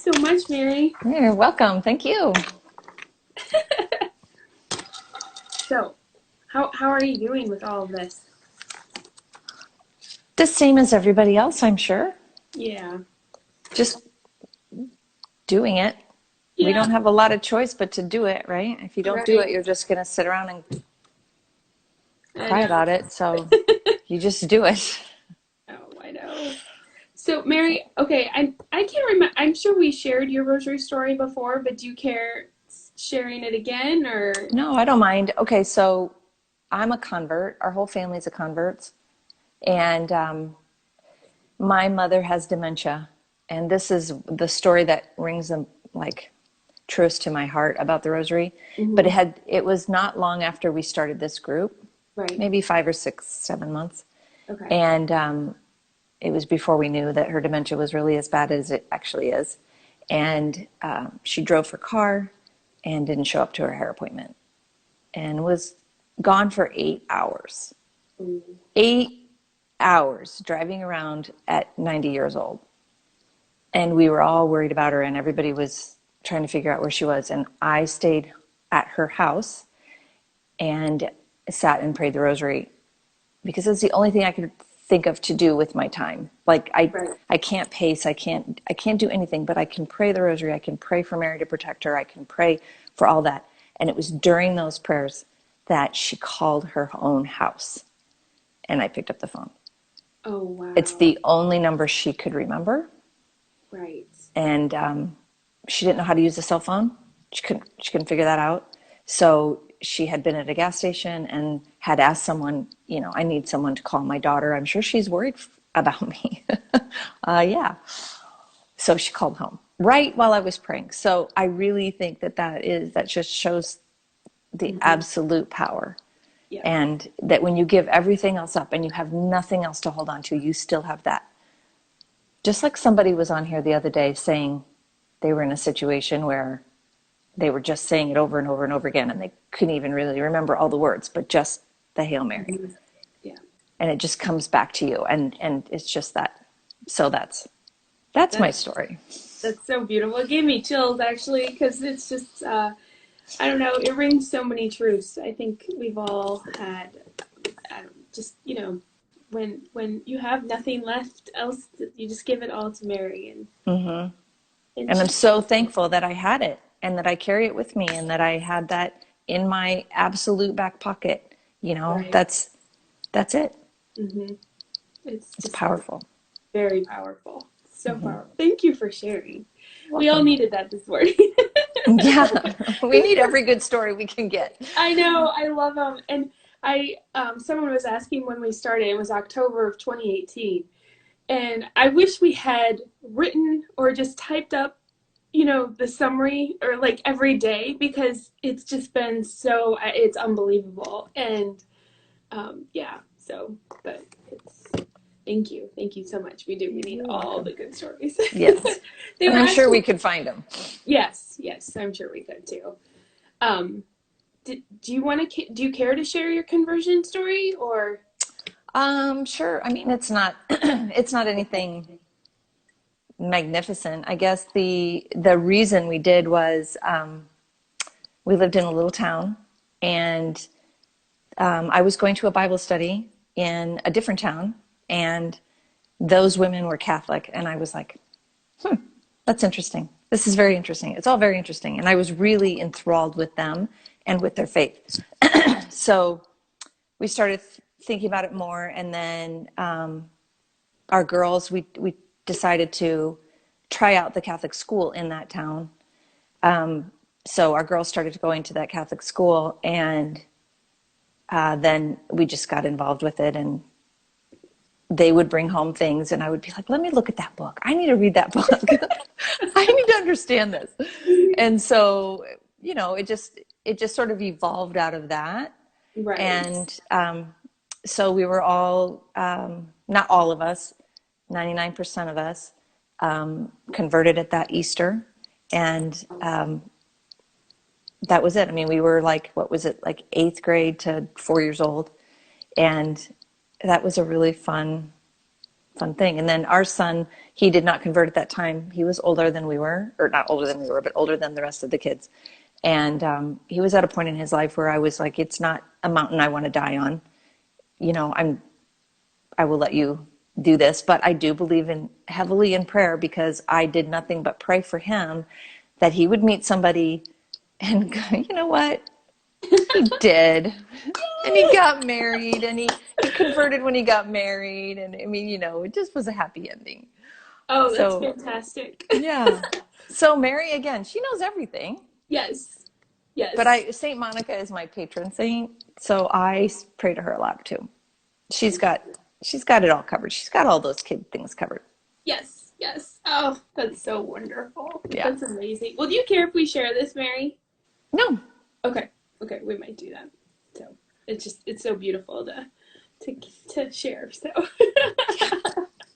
so much, Mary. You're welcome. Thank you. So, how are you doing with all of this? The same as everybody else, I'm sure. Yeah. Just doing it. We Yeah. don't have a lot of choice but to do it, right? If you don't do Right. it, you're just going to sit around and I cry know. about it. So you just do it. Oh, I know. So, Mary, okay, I can't remember. I'm sure we shared your rosary story before, but do you care sharing it again or? No, I don't mind. Okay, so I'm a convert. Our whole family's a converts. And my mother has dementia. And this is the story that rings like truest to my heart about the rosary. But Mhm. it was not long after we started this group, Right. maybe 5 or 6, 7 months. Okay. And it was before we knew that her dementia was really as bad as it actually is. And she drove her car and didn't show up to her hair appointment and was gone for 8 hours. Mm. 8 hours driving around at 90 years old. And we were all worried about her, and everybody was trying to figure out where she was. And I stayed at her house and sat and prayed the rosary because it's the only thing I could think of to do with my time. Like Right. I can't pace, I can't do anything, but I can pray the rosary, I can pray for Mary to protect her, I can pray for all that. And it was during those prayers that she called her own house, and I picked up the phone. Oh, It's wow. the only number she could remember, Right. and she didn't know how to use a cell phone. She couldn't figure that out. So she had been at a gas station and had asked someone, I need someone to call my daughter. I'm sure she's worried about me. Yeah. So she called home right while I was praying. So I really think that just shows the Hmm. absolute power. Yeah. And that when you give everything else up and you have nothing else to hold on to, you still have that. Just like somebody was on here the other day saying they were in a situation where they were just saying it over and over and over again, and they couldn't even really remember all the words, but just the Hail Mary. Hmm. Yeah. And it just comes back to you. And it's just that. So that's my That's story. that's so beautiful. It gave me chills actually because it's just I don't know. It rings so many truths. I think we've all had just when you have nothing left else, you just give it all to Mary and And I'm she. so thankful that I had it and that I carry it with me and that I had that in my absolute back pocket. Right. That's it. Hmm. It's It's just powerful. very powerful. So powerful. Thank you for sharing. You're We all welcome. needed that this morning. Yeah, we need every good story we can get. I know. I love them. And someone was asking when we started. It was October of 2018, and I wish we had written or just typed up, the summary or like every day because it's just been it's unbelievable. And yeah. So, but it's thank you so much. We need You're all welcome. the good stories. Yes. They And were I'm sure actually we could find them. yes, I'm sure we could too. Um, do you care to share your conversion story or? Sure. I mean, it's not it's not Okay. anything magnificent. I guess the reason we did was we lived in a little town, and I was going to a Bible study in a different town, and those women were Catholic, and I was like, that's interesting. This is very interesting. It's all very interesting, and I was really enthralled with them and with their faith. So we started thinking about it more, and then our girls, we decided to try out the Catholic school in that town. So our girls started going to that Catholic school, and then we just got involved with it, and they would bring home things, and I would be like, let me look at that book. I need to read that book. I need to understand this. And so, it just sort of evolved out of that. Right. And so we were all, not all of us, 99% of us, converted at that Easter. And that was it. I mean, we were like, what was it, like 8th grade to 4 years old. And that was a really fun fun thing. And then our son, he did not convert at that time. He was older than we were, or not older than we were, but older than the rest of the kids. And he was at a point in his life where I was like, it's not a mountain I want to die on. You know, I will let you do this, but I do believe in heavily in prayer, because I did nothing but pray for him that he would meet somebody. And you know what? He did. And he got married, and he converted when he got married. And I mean, you know, it just was a happy ending. Oh, that's So, fantastic. yeah. So Mary, again, she knows everything. Yes. But Yes. Saint Monica is my patron saint, so I pray to her a lot too. She's got she's got it all covered. She's got all those kid things covered. Yes. Yes. Oh, that's so wonderful. Yeah. That's amazing. Well, do you care if we share this, Mary? No. Okay. Okay, we might do that. So it's so beautiful to to share. So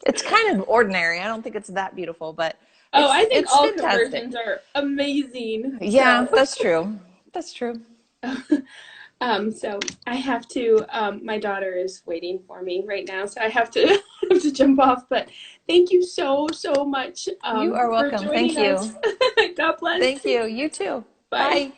It's kind of ordinary. I don't think it's that beautiful, but oh, I think it's all fantastic. conversions are amazing. Yeah, that's true. That's true. So I have to. My daughter is waiting for me right now, so I have to have to jump off. But thank you so much You are for welcome. Thank joining us. you. God bless. Thank you. You too. Bye. Bye.